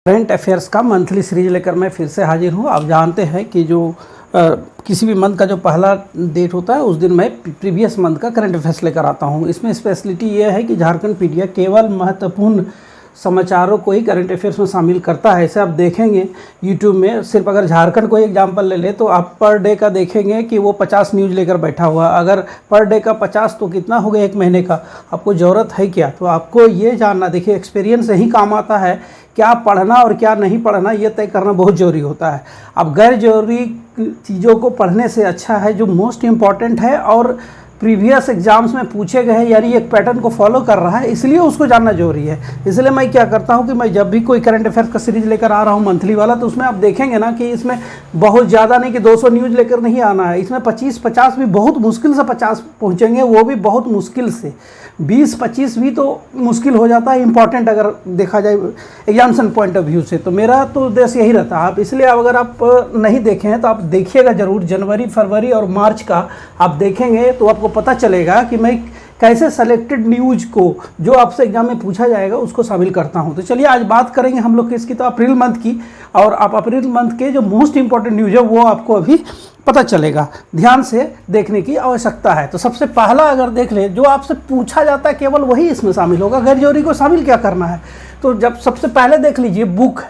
Current affairs का monthly series लेकर मैं फिर से हाजिर हूँ। आप जानते हैं कि जो किसी भी मंथ का जो पहला डेट होता है उस दिन मैं प्रीवियस मंथ का करंट अफेयर्स लेकर आता हूँ। इसमें स्पेशलिटी ये है कि झारखंड पीडिया केवल महत्वपूर्ण समाचारों को ही करंट अफेयर्स में शामिल करता है। ऐसे आप देखेंगे यूट्यूब में, सिर्फ अगर झारखंड को एग्जांपल ले ले तो आप पर डे का देखेंगे कि वो 50 न्यूज़ लेकर बैठा हुआ। अगर पर डे का 50 तो कितना हो गया एक महीने का। आपको ज़रूरत है क्या? तो आपको ये जानना, देखिए एक्सपीरियंस यही काम आता है। क्या पढ़ना और क्या नहीं पढ़ना ये तय करना बहुत ज़रूरी होता है। अब गैर ज़रूरी चीज़ों को पढ़ने से अच्छा है जो मोस्ट इम्पॉर्टेंट है और प्रीवियस एग्जाम्स में पूछे गए हैं, यानी एक पैटर्न को फॉलो कर रहा है, इसलिए उसको जानना जरूरी है। इसलिए मैं क्या करता हूं कि मैं जब भी कोई करंट अफेयर्स का सीरीज लेकर आ रहा हूं मंथली वाला, तो उसमें आप देखेंगे ना कि इसमें बहुत ज़्यादा नहीं कि 200 न्यूज़ लेकर नहीं आना है। इसमें 25-50 भी बहुत मुश्किल से 50 पहुँचेंगे, वो भी बहुत मुश्किल से। 20-25 भी तो मुश्किल हो जाता है इंपॉर्टेंट अगर देखा जाए एग्जामिनेशन पॉइंट ऑफ व्यू से। तो मेरा तो उद्देश्य यही रहता है। आप इसलिए अगर आप नहीं देखे हैं तो आप देखिएगा ज़रूर। जनवरी, फरवरी और मार्च का आप देखेंगे तो आपको पता चलेगा कि मैं कैसे सेलेक्टेड न्यूज़ को जो आपसे एग्जाम में पूछा जाएगा उसको शामिल करता हूं। तो चलिए आज बात करेंगे हम लोग किसकी, तो अप्रैल मंथ की। और आप अप्रैल मंथ के जो मोस्ट इंपॉर्टेंट न्यूज़ है वो आपको अभी पता चलेगा। ध्यान से देखने की आवश्यकता है। तो सबसे पहला अगर देख ले, जो आपसे पूछा जाता है केवल वही इसमें शामिल होगा। गैर जरूरी को शामिल क्या करना है? तो जब सबसे पहले देख लीजिए बुक।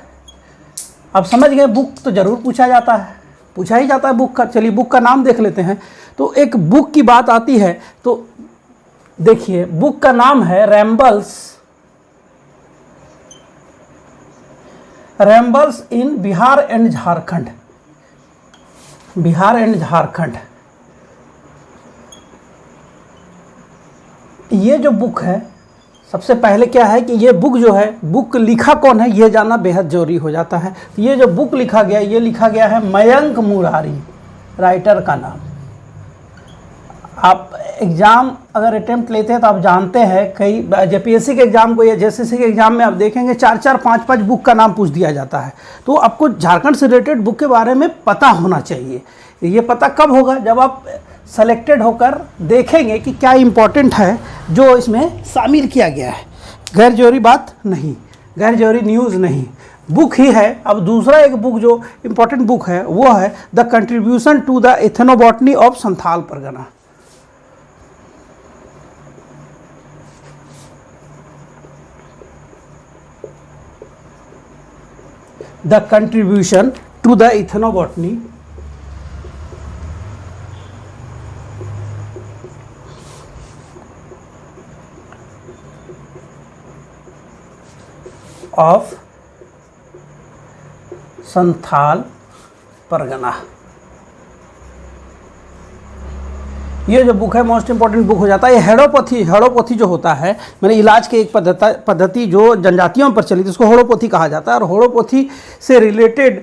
आप समझ गए, बुक तो ज़रूर पूछा जाता है, पूछा ही जाता है बुक का। चलिए बुक का नाम देख लेते हैं। तो एक बुक की बात आती है तो देखिए बुक का नाम है रैम्बल्स इन बिहार एंड झारखंड। बिहार एंड झारखंड, ये जो बुक है, सबसे पहले क्या है कि ये बुक जो है, बुक लिखा कौन है ये जानना बेहद जरूरी हो जाता है। तो ये जो बुक लिखा गया, ये लिखा गया है मयंक मुरारी, राइटर का नाम। आप एग्ज़ाम अगर अटेम्प्ट लेते हैं तो आप जानते हैं कई जेपीएससी के एग्ज़ाम को या जेएसएससी के एग्ज़ाम में आप देखेंगे 4-4, 5-5 बुक का नाम पूछ दिया जाता है। तो आपको झारखंड से रिलेटेड बुक के बारे में पता होना चाहिए। ये पता कब होगा? जब आप सेलेक्टेड होकर देखेंगे कि क्या इम्पोर्टेंट है जो इसमें शामिल किया गया है। गैर जरूरी बात नहीं, गैर जरूरी न्यूज़ नहीं, बुक ही है। अब दूसरा एक बुक जो इम्पोर्टेंट बुक है वो है the contribution to the ethnobotany of Santhal Pargana. The contribution to the ethnobotany of Santhal Pargana. ये जो बुक है मोस्ट इंपॉर्टेंट बुक हो जाता है। ये हेडोपैथी जो होता है, मैंने इलाज के एक पद्धति जो जनजातियों पर चली थी उसको हेडोपैथी कहा जाता है। और हेडोपैथी से रिलेटेड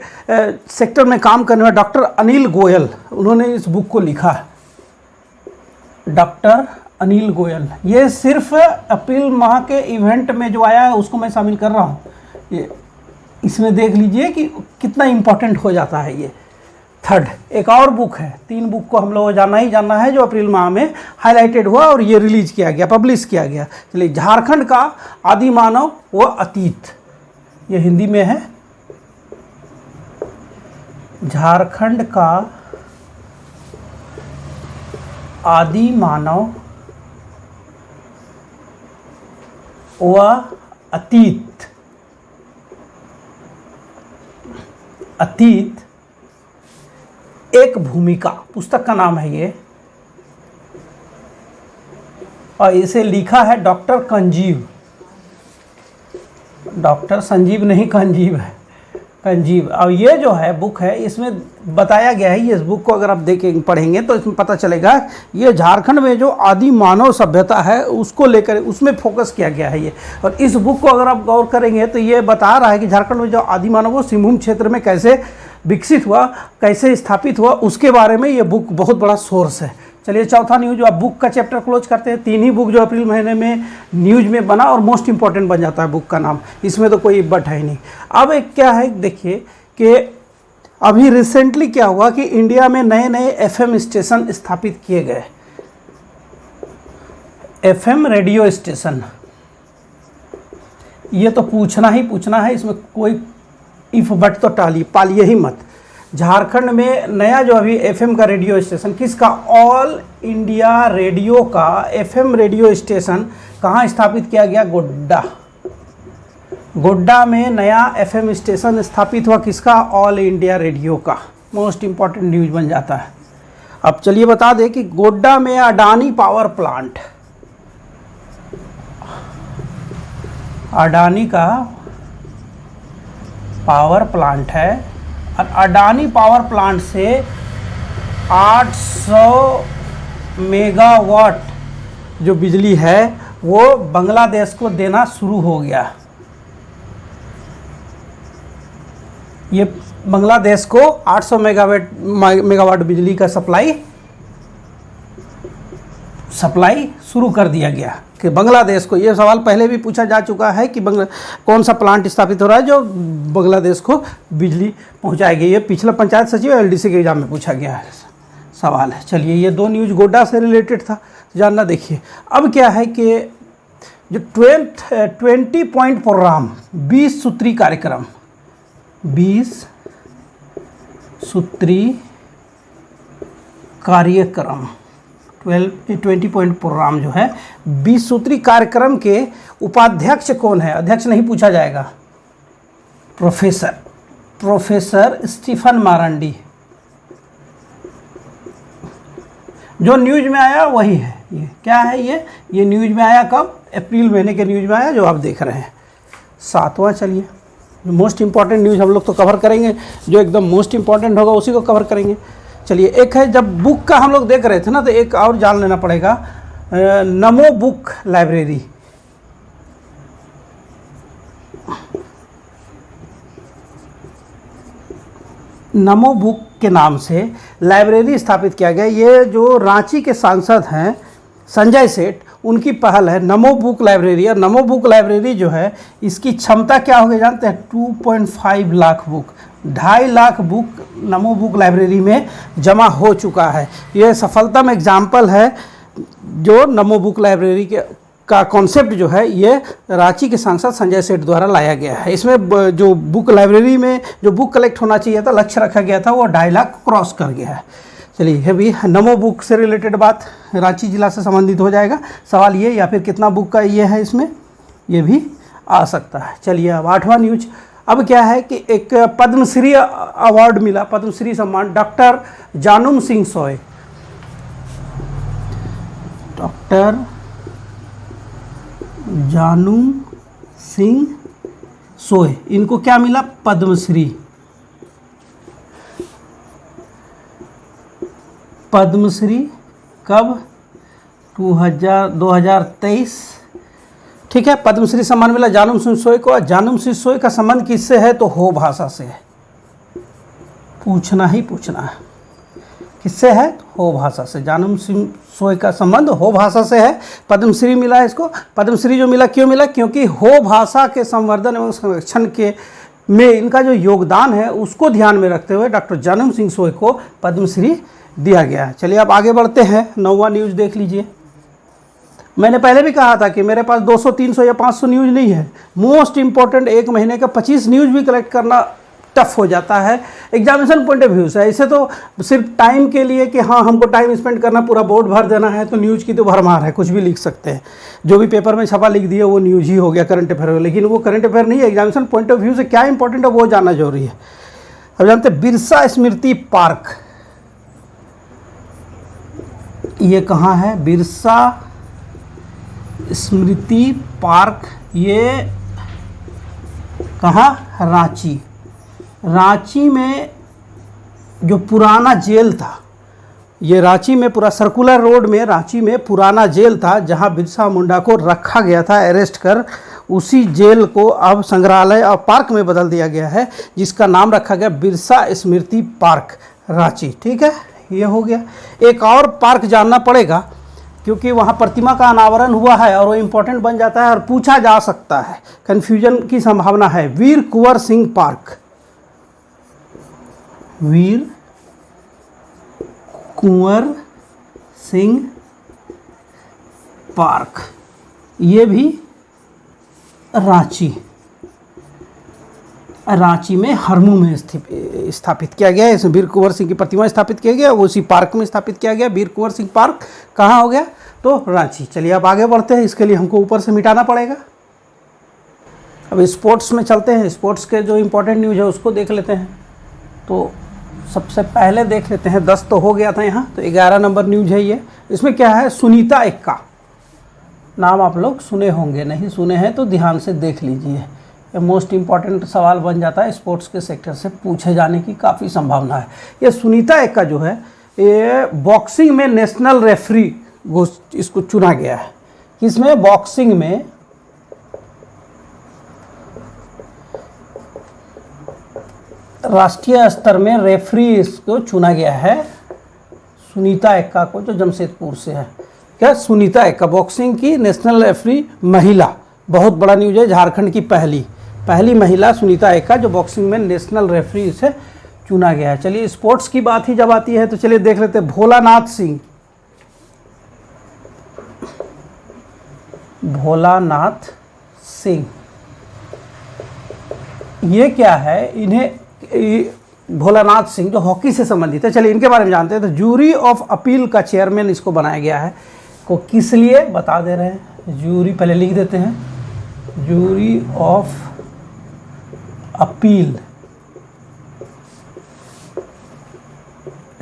सेक्टर में काम करने वाले डॉक्टर अनिल गोयल, उन्होंने इस बुक को लिखा है। डॉक्टर अनिल गोयल, ये सिर्फ अप्रैल माह के इवेंट में जो आया है उसको मैं शामिल कर रहा हूँ। ये इसमें देख लीजिए कि कितना इम्पोर्टेंट हो जाता है ये। थर्ड एक और बुक है, 3 बुक को हम लोग जानना ही जानना है जो अप्रैल माह में हाईलाइटेड हुआ और ये रिलीज किया गया, पब्लिश किया गया। चलिए, झारखंड का आदि मानव व अतीत, ये हिंदी में है। झारखंड का आदि मानव व अतीत, अतीत एक भूमिका, पुस्तक का नाम है ये। और इसे लिखा है डॉक्टर कंजीव, डॉक्टर संजीव नहीं कंजीव है, कंजीव। और ये जो है बुक है इसमें बताया गया है, इस बुक को अगर आप देखें पढ़ेंगे तो इसमें पता चलेगा ये झारखंड में जो आदि मानव सभ्यता है उसको लेकर उसमें फोकस किया गया है ये। और इस बुक को अगर आप गौर करेंगे तो ये बता रहा है कि झारखंड में जो आदि मानव वो सिंहभूम क्षेत्र में कैसे विकसित हुआ, कैसे स्थापित हुआ, उसके बारे में ये बुक बहुत बड़ा सोर्स है। चलिए चौथा न्यूज, आप बुक का चैप्टर क्लोज करते हैं। 3 ही बुक जो अप्रैल महीने में न्यूज में बना और मोस्ट इंपॉर्टेंट बन जाता है बुक का नाम, इसमें तो कोई बट है ही नहीं। अब एक क्या है देखिए कि अभी रिसेंटली क्या हुआ कि इंडिया में नए नए एफएम स्टेशन स्थापित किए गए। एफएम रेडियो स्टेशन, ये तो पूछना ही पूछना है, इसमें कोई इफ बट तो टालिए, पालिए ही मत। झारखंड में नया जो अभी एफएम का रेडियो स्टेशन, किसका, ऑल इंडिया रेडियो का एफएम रेडियो स्टेशन कहाँ स्थापित किया गया, गोड्डा। गोड्डा में नया एफएम स्टेशन स्थापित हुआ, किसका, ऑल इंडिया रेडियो का। मोस्ट इंपॉर्टेंट न्यूज बन जाता है। अब चलिए बता दें कि गोड्डा में अडानी पावर प्लांट, अडानी का पावर प्लांट है और अडानी पावर प्लांट से 800 मेगावाट जो बिजली है वो बांग्लादेश को देना शुरू हो गया। ये बांग्लादेश को 800 मेगावाट बिजली का सप्लाई शुरू कर दिया गया कि बांग्लादेश को। ये सवाल पहले भी पूछा जा चुका है कि कौन सा प्लांट स्थापित हो रहा है जो बांग्लादेश को बिजली पहुंचाएगी। ये पिछला पंचायत सचिव एलडीसी के एग्जाम में पूछा गया है सवाल है। चलिए, ये दो न्यूज़ गोड्डा से रिलेटेड था, जानना। देखिए अब क्या है कि जो 20 पॉइंट प्रोग्राम, 20 सूत्री कार्यक्रम, 20 सूत्री कार्यक्रम 20 पॉइंट प्रोग्राम जो है 20 सूत्री कार्यक्रम के उपाध्यक्ष कौन है, अध्यक्ष नहीं पूछा जाएगा, प्रोफेसर स्टीफन मारांडी। जो न्यूज में आया वही है। ये क्या है, ये न्यूज में आया कब, अप्रैल महीने के न्यूज में आया जो आप देख रहे हैं। 7वां, चलिए मोस्ट इंपॉर्टेंट न्यूज़ हम लोग तो कवर करेंगे, जो एकदम मोस्ट इंपॉर्टेंट होगा उसी को कवर करेंगे। चलिए, एक है, जब बुक का हम लोग देख रहे थे ना तो एक और जान लेना पड़ेगा, नमो बुक लाइब्रेरी। नमो बुक के नाम से लाइब्रेरी स्थापित किया गया। ये जो रांची के सांसद हैं संजय सेठ, उनकी पहल है नमो बुक लाइब्रेरी। और नमो बुक लाइब्रेरी जो है इसकी क्षमता क्या होगी जानते हैं, 2.5 लाख बुक, 2.5 लाख बुक नमो बुक लाइब्रेरी में जमा हो चुका है। ये सफलतम एग्जाम्पल है जो नमो बुक लाइब्रेरी का कॉन्सेप्ट जो है ये रांची के सांसद संजय सेठ द्वारा लाया गया है। इसमें जो बुक लाइब्रेरी में जो बुक कलेक्ट होना चाहिए था, लक्ष्य रखा गया था, वो 2.5 लाख क्रॉस कर गया है। चलिए, ये भी नमो बुक से रिलेटेड बात, रांची जिला से संबंधित हो जाएगा सवाल ये, या फिर कितना बुक का ये है इसमें, ये भी आ सकता है। चलिए, अब 8वां न्यूज। अब क्या है कि एक पद्मश्री अवार्ड मिला, पद्मश्री सम्मान डॉक्टर जानूम सिंह सोय। डॉक्टर जानूम सिंह सोय, इनको क्या मिला, पद्मश्री। पद्मश्री कब, 2023, ठीक है। पद्मश्री सम्मान मिला जानूम सिंह सोय को। जानूम सिंह सोय का संबंध किससे है, तो हो भाषा से है, पूछना ही पूछना है किससे है, हो भाषा से। जानूम सिंह सोय का संबंध हो भाषा से है, पद्मश्री मिला है इसको। पद्मश्री जो मिला, क्यों मिला, क्योंकि हो भाषा के संवर्धन एवं संरक्षण के में इनका जो योगदान है उसको ध्यान में रखते हुए डॉक्टर जानूम सिंह सोय को पद्मश्री दिया गया है। चलिए, अब आगे बढ़ते हैं। 9वां न्यूज़ देख लीजिए। मैंने पहले भी कहा था कि मेरे पास 200, 300 या 500 न्यूज़ नहीं है। मोस्ट इंपॉर्टेंट एक महीने का 25 न्यूज़ भी कलेक्ट करना टफ हो जाता है एग्जामिनेशन पॉइंट ऑफ व्यू से। ऐसे तो सिर्फ टाइम के लिए कि हाँ हमको टाइम स्पेंड करना, पूरा बोर्ड भर देना है, तो न्यूज़ की तो भरमार है, कुछ भी लिख सकते हैं। जो भी पेपर में छपा लिख दिए वो न्यूज़ ही हो गया, करंट अफेयर। लेकिन वो करंट अफेयर नहीं है, एग्जामिनेशन पॉइंट ऑफ व्यू से क्या इंपॉर्टेंट है वो जानना जरूरी है। अब जानते हैं बिरसा स्मृति पार्क, ये कहाँ है, बिरसा स्मृति पार्क, ये कहाँ, रांची। रांची में जो पुराना जेल था, ये रांची में पूरा सर्कुलर रोड में रांची में पुराना जेल था जहाँ बिरसा मुंडा को रखा गया था अरेस्ट कर। उसी जेल को अब संग्रहालय और पार्क में बदल दिया गया है, जिसका नाम रखा गया बिरसा स्मृति पार्क रांची। ठीक है, ये हो गया। एक और पार्क जानना पड़ेगा क्योंकि वहाँ प्रतिमा का अनावरण हुआ है और वो इम्पोर्टेंट बन जाता है और पूछा जा सकता है, कन्फ्यूजन की संभावना है। वीर कुंवर सिंह पार्क, वीर कुंवर सिंह पार्क, ये भी रांची, रांची में हरमू में स्थापित किया गया है। इसमें वीर कुंवर सिंह की प्रतिमा स्थापित किया गया, उसी पार्क में स्थापित किया गया। वीर कुंवर सिंह पार्क कहाँ हो गया? तो रांची। चलिए अब आगे बढ़ते हैं, इसके लिए हमको ऊपर से मिटाना पड़ेगा। अब स्पोर्ट्स में चलते हैं, स्पोर्ट्स के जो इम्पोर्टेंट न्यूज़ है उसको देख लेते हैं। तो सबसे पहले देख लेते हैं, 10 तो हो गया था यहाँ, तो 11 नंबर न्यूज़ है ये। इसमें क्या है? सुनीता एक्का, नाम आप लोग सुने होंगे, नहीं सुने हैं तो ध्यान से देख लीजिए। ये मोस्ट इम्पॉर्टेंट सवाल बन जाता है, स्पोर्ट्स के सेक्टर से पूछे जाने की काफ़ी संभावना है। ये सुनीता एक्का जो है, ये बॉक्सिंग में नेशनल रेफरी इसको चुना गया है। किसमें? बॉक्सिंग में राष्ट्रीय स्तर में रेफरी इसको चुना गया है, सुनीता एक्का को, जो जमशेदपुर से है। क्या? सुनीता एक्का, बॉक्सिंग की नेशनल रेफरी महिला, बहुत बड़ा न्यूज़ है। झारखंड की पहली महिला सुनीता एक्का, जो बॉक्सिंग में नेशनल रेफरी से चुना गया है। चलिए स्पोर्ट्स की बात ही जब आती है तो चलिए देख लेते हैं भोलानाथ सिंह, ये क्या है? भोलानाथ सिंह जो हॉकी से संबंधित है, चलिए इनके बारे में जानते हैं। तो जूरी ऑफ अपील का चेयरमैन इसको बनाया गया है। को किस लिए बता दे रहे हैं? जूरी पहले लिख देते हैं, जूरी ऑफ अपील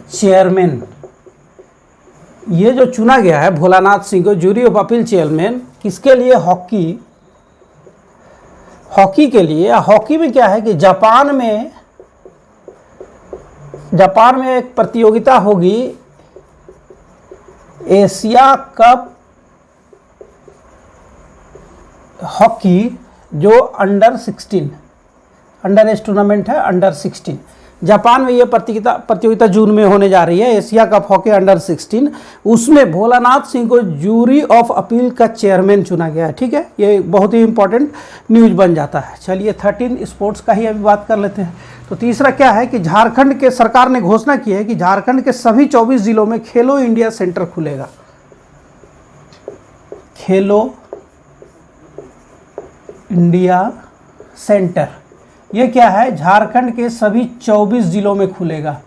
चेयरमैन, ये जो चुना गया है भोलानाथ सिंह को जूरी ऑफ अपील चेयरमैन, किसके लिए? हॉकी के लिए। हॉकी में क्या है कि जापान में एक प्रतियोगिता होगी, एशिया कप हॉकी, जो अंडर एज टूर्नामेंट है, अंडर 16। जापान में ये प्रतियोगिता जून में होने जा रही है, एशिया कप हॉकी अंडर 16। उसमें भोलानाथ सिंह को जूरी ऑफ अपील का चेयरमैन चुना गया है। ठीक है, ये बहुत ही इंपॉर्टेंट न्यूज़ बन जाता है। चलिए 13 स्पोर्ट्स का ही अभी बात कर लेते हैं। तो तीसरा क्या है कि झारखंड के सरकार ने घोषणा की है कि झारखंड के सभी 24 जिलों में खेलो इंडिया सेंटर खुलेगा। खेलो इंडिया सेंटर, ये क्या है? झारखंड के सभी 24 जिलों में खुलेगा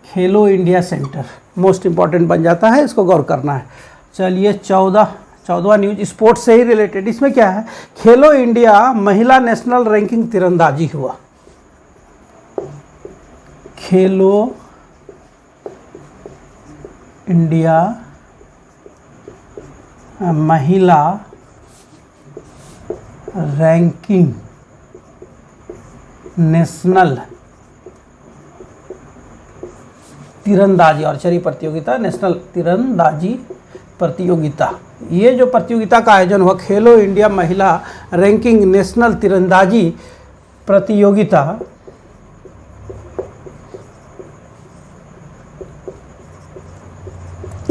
खेलो इंडिया सेंटर। मोस्ट इंपॉर्टेंट बन जाता है, इसको गौर करना है। चलिए 14वां न्यूज स्पोर्ट्स से ही रिलेटेड। इसमें क्या है? खेलो इंडिया महिला नेशनल रैंकिंग तीरंदाजी हुआ। खेलो इंडिया महिला रैंकिंग नेशनल तीरंदाजी आर्चरी प्रतियोगिता, नेशनल तीरंदाजी प्रतियोगिता, ये जो प्रतियोगिता का आयोजन हुआ खेलो इंडिया महिला रैंकिंग नेशनल तीरंदाजी प्रतियोगिता,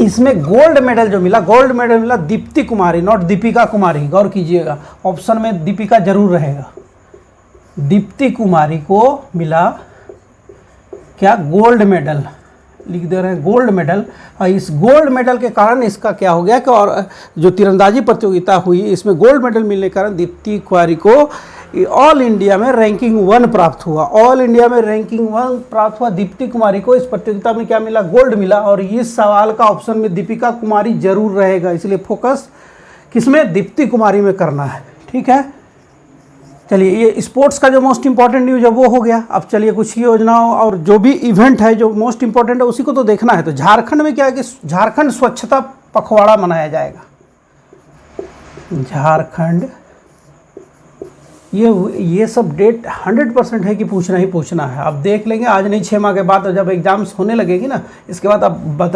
इसमें गोल्ड मेडल जो मिला, गोल्ड मेडल मिला दीप्ति कुमारी, नॉट दीपिका कुमारी, गौर कीजिएगा, ऑप्शन में दीपिका जरूर रहेगा। दीप्ति कुमारी को मिला क्या? गोल्ड मेडल, लिख दे रहे हैं गोल्ड मेडल। और इस गोल्ड मेडल के कारण इसका क्या हो गया कि और जो तीरंदाजी प्रतियोगिता हुई इसमें गोल्ड मेडल मिलने के कारण दीप्ति कुमारी को ऑल इंडिया में रैंकिंग 1 प्राप्त हुआ। ऑल इंडिया में रैंकिंग 1 प्राप्त हुआ दीप्ति कुमारी को। इस प्रतियोगिता में क्या मिला? गोल्ड मिला। और इस सवाल का ऑप्शन में दीपिका कुमारी जरूर रहेगा, इसलिए फोकस किसमें? दीप्ति कुमारी में करना है। ठीक है, चलिए ये स्पोर्ट्स का जो मोस्ट इंपॉर्टेंट न्यूज़ है वो हो गया। अब चलिए कुछ योजनाओं और जो भी इवेंट है जो मोस्ट इंपॉर्टेंट है उसी को तो देखना है। तो झारखंड में क्या है कि झारखंड स्वच्छता पखवाड़ा मनाया जाएगा। झारखंड, ये सब डेट 100% है कि पूछना ही पूछना है। अब देख लेंगे, आज नहीं 6 माह के बाद जब एग्जाम्स होने लगेगी ना, इसके बाद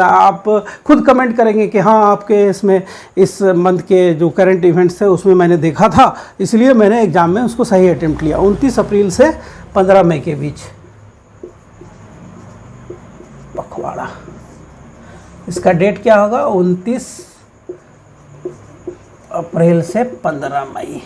आप खुद कमेंट करेंगे कि हाँ आपके इसमें इस मंथ के जो करंट इवेंट्स थे उसमें मैंने देखा था, इसलिए मैंने एग्ज़ाम में उसको सही अटेम्प्ट लिया। 29 अप्रैल से 15 मई के बीच पखवाड़ा, इसका डेट क्या होगा? 29 अप्रैल से 15 मई।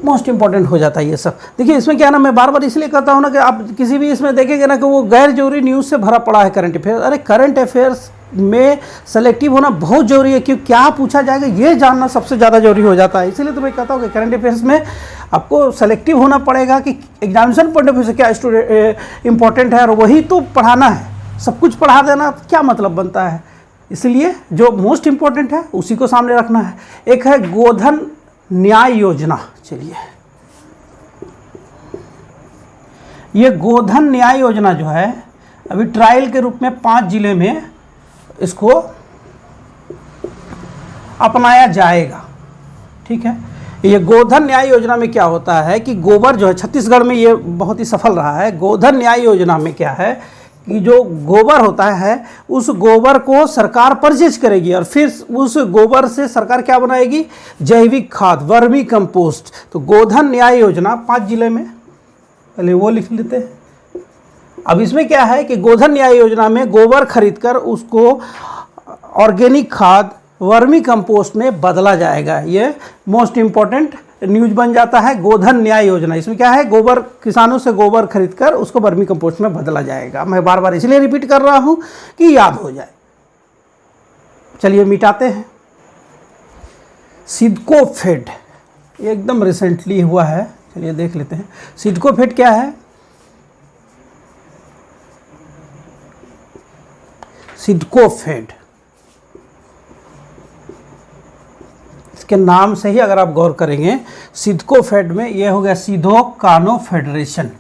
मोस्ट इंपॉर्टेंट हो जाता है ये सब। देखिए इसमें क्या ना, मैं बार बार इसलिए कहता हूँ ना कि आप किसी भी इसमें देखेंगे ना कि वो गैर जरूरी न्यूज़ से भरा पड़ा है करंट अफेयर्स। अरे करंट अफेयर्स में सेलेक्टिव होना बहुत ज़रूरी है, क्योंकि क्या पूछा जाएगा ये जानना सबसे ज़्यादा जरूरी हो जाता है। इसीलिए तो मैं कहता हूँ कि करंट अफेयर्स में आपको सेलेक्टिव होना पड़ेगा कि एग्जामिनेशन पॉइंट ऑफ व्यू से क्या स्टूडेंट इंपॉर्टेंट है, और वही तो पढ़ाना है। सब कुछ पढ़ा देना क्या मतलब बनता है। इसलिए जो मोस्ट इम्पॉर्टेंट है उसी को सामने रखना है। एक है गोधन न्याय योजना। चलिए, ये गोधन न्याय योजना जो है अभी ट्रायल के रूप में 5 जिले में इसको अपनाया जाएगा। ठीक है, ये गोधन न्याय योजना में क्या होता है कि गोबर जो है, छत्तीसगढ़ में ये बहुत ही सफल रहा है। गोधन न्याय योजना में क्या है कि जो गोबर होता है उस गोबर को सरकार परचेज करेगी और फिर उस गोबर से सरकार क्या बनाएगी, जैविक खाद, वर्मी कंपोस्ट। तो गोधन न्याय योजना 5 जिले में, पहले वो लिख लेते हैं। अब इसमें क्या है कि गोधन न्याय योजना में गोबर खरीदकर उसको ऑर्गेनिक खाद, वर्मी कंपोस्ट में बदला जाएगा। ये मोस्ट इम्पॉर्टेंट न्यूज बन जाता है गोधन न्याय योजना। इसमें क्या है, गोबर, किसानों से गोबर खरीदकर उसको वर्मी कंपोस्ट में बदला जाएगा। मैं बार बार इसलिए रिपीट कर रहा हूं कि याद हो जाए। चलिए मिटाते हैं। सिडकोफेड एकदम रिसेंटली हुआ है, चलिए देख लेते हैं। सिडकोफेड क्या है? सिडकोफेड, इसके नाम से ही अगर आप गौर करेंगे, सिडकोफेड में ये हो गया सीधो कानो फेडरेशन।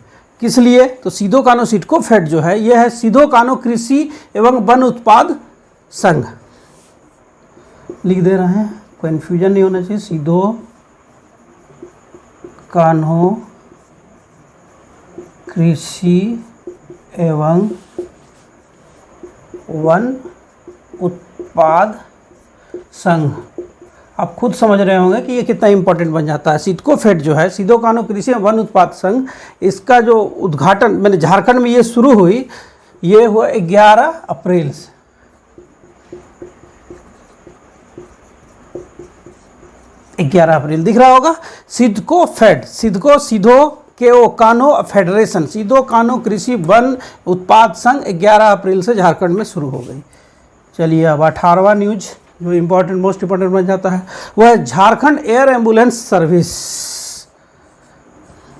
किस लिए? तो सीधो कानो सिडकोफेड जो है ये है सीधो कानो कृषि एवं वन उत्पाद संघ। लिख दे रहे हैं, कन्फ्यूजन नहीं होना चाहिए। सीधो कानो कृषि एवं वन उत्पाद संघ। आप खुद समझ रहे होंगे कि ये कितना इंपॉर्टेंट बन जाता है। सिडकोफेड जो है सीधो कानो कृषि वन उत्पाद संघ, इसका जो उद्घाटन मैंने झारखंड में ये शुरू हुई, ये हुआ 11 अप्रैल से। 11 अप्रैल दिख रहा होगा। सिडकोफेड, सिडको सीधो के कानो फेडरेशन, सीधो कानो कृषि वन उत्पाद संघ 11 अप्रैल से झारखंड में शुरू हो गई। चलिए अब 18वां न्यूज जो इम्पोर्टेंट, मोस्ट इम्पोर्टेंट बन जाता है, वह है झारखंड एयर एम्बुलेंस सर्विस।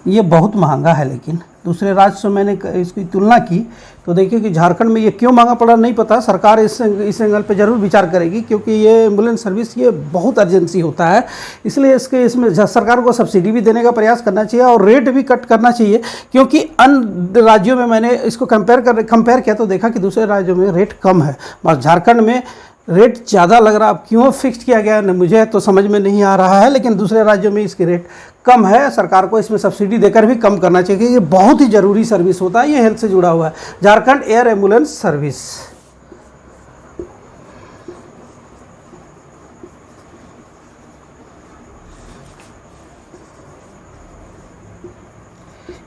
ये बहुत महंगा है, लेकिन दूसरे राज्य से मैंने इसकी तुलना की तो देखिए कि झारखंड में ये क्यों महंगा पड़ा नहीं पता। सरकार इस एंगल पे ज़रूर विचार करेगी, क्योंकि ये एम्बुलेंस सर्विस ये बहुत अर्जेंसी होता है। इसलिए इसमें सरकार को सब्सिडी भी देने का प्रयास करना चाहिए और रेट भी कट करना चाहिए, क्योंकि अन्य राज्यों में मैंने इसको कंपेयर किया तो देखा कि दूसरे राज्यों में रेट कम है, बस झारखंड में रेट ज़्यादा लग रहा। अब क्यों फिक्स किया गया है मुझे तो समझ में नहीं आ रहा है, लेकिन दूसरे राज्यों में इसकी रेट कम है। सरकार को इसमें सब्सिडी देकर भी कम करना चाहिए, क्योंकि ये बहुत ही ज़रूरी सर्विस होता है, ये हेल्थ से जुड़ा हुआ है। Jharkhand air ambulance service.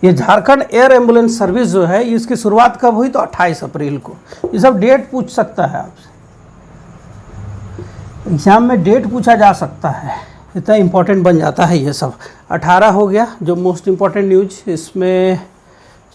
ये झारखंड एयर एम्बुलेंस सर्विस जो है इसकी शुरुआत कब हुई? तो 28 अप्रैल को। ये सब डेट पूछ सकता है आपसे, एग्जाम में डेट पूछा जा सकता है, इतना इम्पोर्टेंट बन जाता है ये सब। 18 हो गया जो मोस्ट इम्पोर्टेंट न्यूज इसमें।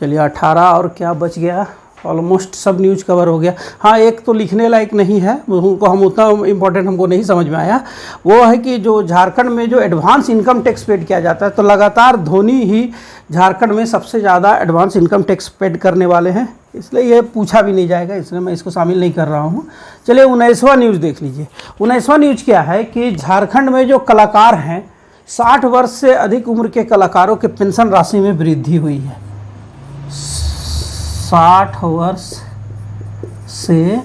चलिए 18 और क्या बच गया, ऑलमोस्ट सब न्यूज कवर हो गया। हाँ, एक तो लिखने लायक नहीं है, उनको हम उतना इम्पोर्टेंट हमको नहीं समझ में आया। वो है कि जो झारखंड में जो एडवांस इनकम टैक्स पेड किया जाता है, तो लगातार धोनी ही झारखंड में सबसे ज़्यादा एडवांस इनकम टैक्स पेड करने वाले हैं, इसलिए ये पूछा भी नहीं जाएगा, इसलिए मैं इसको शामिल नहीं कर रहा हूँ। चलिए 19वां न्यूज़ देख लीजिए। 19वां न्यूज़ क्या है कि झारखंड में जो कलाकार हैं, 60 वर्ष से अधिक उम्र के कलाकारों के पेंशन राशि में वृद्धि हुई है। 60 वर्ष से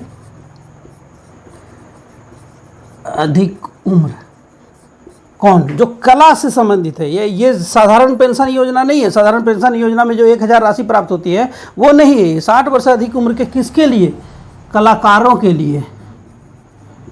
अधिक उम्र, कौन? जो कला से संबंधित है। ये साधारण पेंशन योजना नहीं है। साधारण पेंशन योजना में जो 1000 राशि प्राप्त होती है वो नहीं है। 60 वर्ष से अधिक उम्र के किसके लिए? कलाकारों के लिए।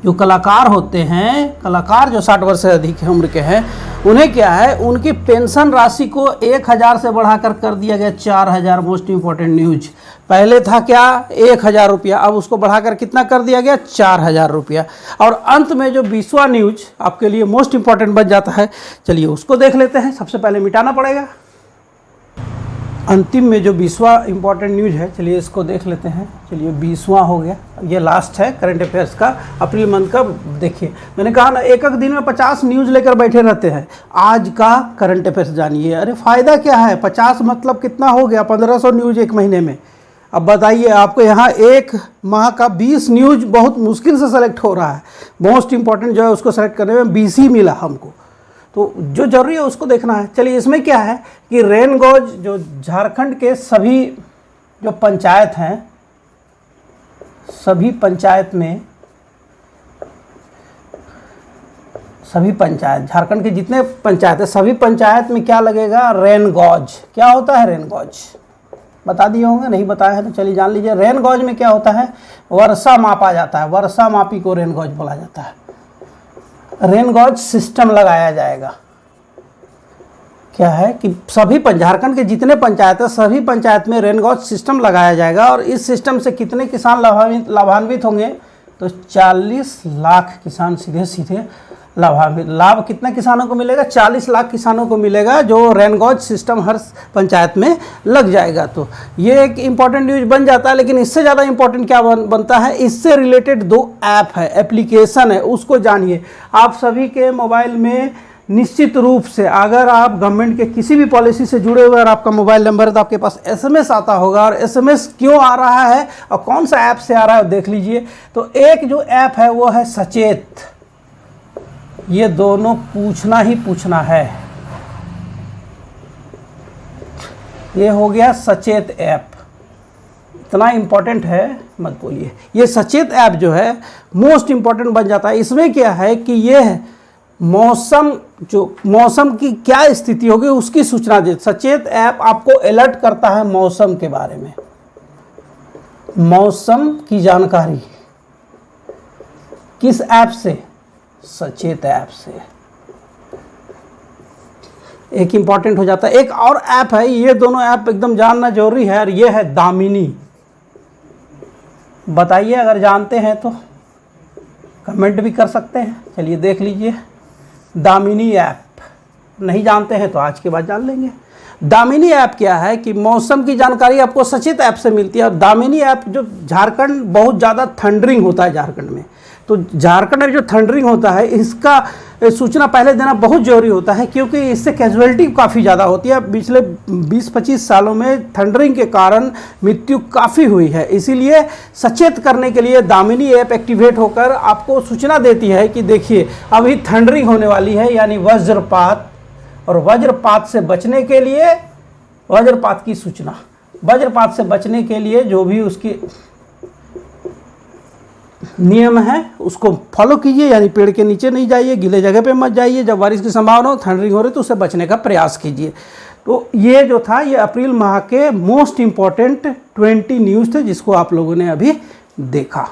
जो कलाकार होते हैं, कलाकार जो 60 वर्ष से अधिक उम्र के हैं, उन्हें क्या है, उनकी पेंशन राशि को 1000 से बढ़ाकर कर दिया गया 4000। मोस्ट इम्पोर्टेंट न्यूज, पहले था क्या 1000 रुपया, अब उसको बढ़ाकर कितना कर दिया गया 4000 रुपया। और अंत में जो 20वां न्यूज आपके लिए मोस्ट इम्पोर्टेंट बन जाता है, चलिए उसको देख लेते हैं। सबसे पहले मिटाना पड़ेगा। अंतिम में जो 20वां इम्पॉर्टेंट न्यूज़ है, चलिए इसको देख लेते हैं। चलिए 20वां हो गया, ये लास्ट है करंट अफेयर्स का अप्रैल मंथ का। देखिए मैंने कहा ना, एक एक दिन में 50 न्यूज़ लेकर बैठे रहते हैं। आज का करंट अफेयर्स जानिए। अरे फ़ायदा क्या है, 50 मतलब कितना हो गया, 1500 न्यूज़ एक महीने में। अब बताइए, आपको यहाँ एक माह का 20 न्यूज़ बहुत मुश्किल से सेलेक्ट हो रहा है। मोस्ट इम्पॉर्टेंट जो है उसको सेलेक्ट करने में 20 ही मिला हमको, तो जो जरूरी है उसको देखना है। चलिए इसमें क्या है कि रेनगॉज जो झारखंड के सभी जो पंचायत हैं, सभी पंचायत झारखंड के जितने पंचायत है, सभी पंचायत में क्या लगेगा, रेनगॉज। क्या होता है रेनगॉज, बता दिए होंगे, नहीं बताया है तो चलिए जान लीजिए। रेनगॉज में क्या होता है, वर्षा मापा जाता है, वर्षा मापी को रेनगॉज बोला जाता है। रेनगॉज सिस्टम लगाया जाएगा। क्या है कि सभी झारखंड के जितने पंचायत है, सभी पंचायत में रेनगॉज सिस्टम लगाया जाएगा। और इस सिस्टम से कितने किसान लाभान्वित होंगे, तो 40 लाख किसान सीधे सीधे लाभान्वित। लाभ कितने किसानों को मिलेगा, 40 लाख किसानों को मिलेगा, जो रेनगॉज सिस्टम हर पंचायत में लग जाएगा। तो ये एक इम्पॉर्टेंट न्यूज़ बन जाता है। लेकिन इससे ज़्यादा इम्पॉर्टेंट क्या बनता है, इससे रिलेटेड 2 ऐप है, एप्लीकेशन है, उसको जानिए। आप सभी के मोबाइल में निश्चित रूप से, अगर आप गवर्नमेंट के किसी भी पॉलिसी से जुड़े हुए और आपका मोबाइल नंबर है तो आपके पास SMS आता होगा। और SMS क्यों आ रहा है और कौन सा ऐप से आ रहा है देख लीजिए। तो एक जो ऐप है वो है सचेत। ये दोनों पूछना ही पूछना है। ये हो गया सचेत ऐप, इतना इम्पोर्टेंट है मत बोलिए। ये सचेत ऐप जो है मोस्ट इम्पोर्टेंट बन जाता है। इसमें क्या है कि ये मौसम की क्या स्थिति होगी उसकी सूचना दे। सचेत ऐप आपको अलर्ट करता है मौसम के बारे में, मौसम की जानकारी। किस ऐप से, सचेत ऐप से। एक इंपॉर्टेंट हो जाता है। एक और ऐप है, ये दोनों ऐप एकदम जानना जरूरी है, और ये है दामिनी। बताइए अगर जानते हैं तो कमेंट भी कर सकते हैं। चलिए देख लीजिए दामिनी ऐप, नहीं जानते हैं तो आज के बाद जान लेंगे। दामिनी ऐप क्या है कि मौसम की जानकारी आपको सचेत ऐप से मिलती है। और दामिनी ऐप जो झारखंड बहुत ज़्यादा थंडरिंग होता है झारखंड में, तो झारखंड में जो थंडरिंग होता है इसका सूचना पहले देना बहुत ज़रूरी होता है, क्योंकि इससे कैजुअलिटी काफ़ी ज़्यादा होती है। पिछले 20-25 सालों में थंडरिंग के कारण मृत्यु काफ़ी हुई है। इसीलिए सचेत करने के लिए दामिनी ऐप एक्टिवेट होकर आपको सूचना देती है कि देखिए अभी थंडरिंग होने वाली है, यानी वज्रपात। और वज्रपात से बचने के लिए, वज्रपात की सूचना, वज्रपात से बचने के लिए जो भी उसकी नियम है उसको फॉलो कीजिए। यानी पेड़ के नीचे नहीं जाइए, गीले जगह पे मत जाइए, जब बारिश की संभावना हो, थंडरिंग हो रही तो उससे बचने का प्रयास कीजिए। तो ये जो था, ये अप्रैल माह के मोस्ट इम्पॉर्टेंट 20 न्यूज़ थे जिसको आप लोगों ने अभी देखा।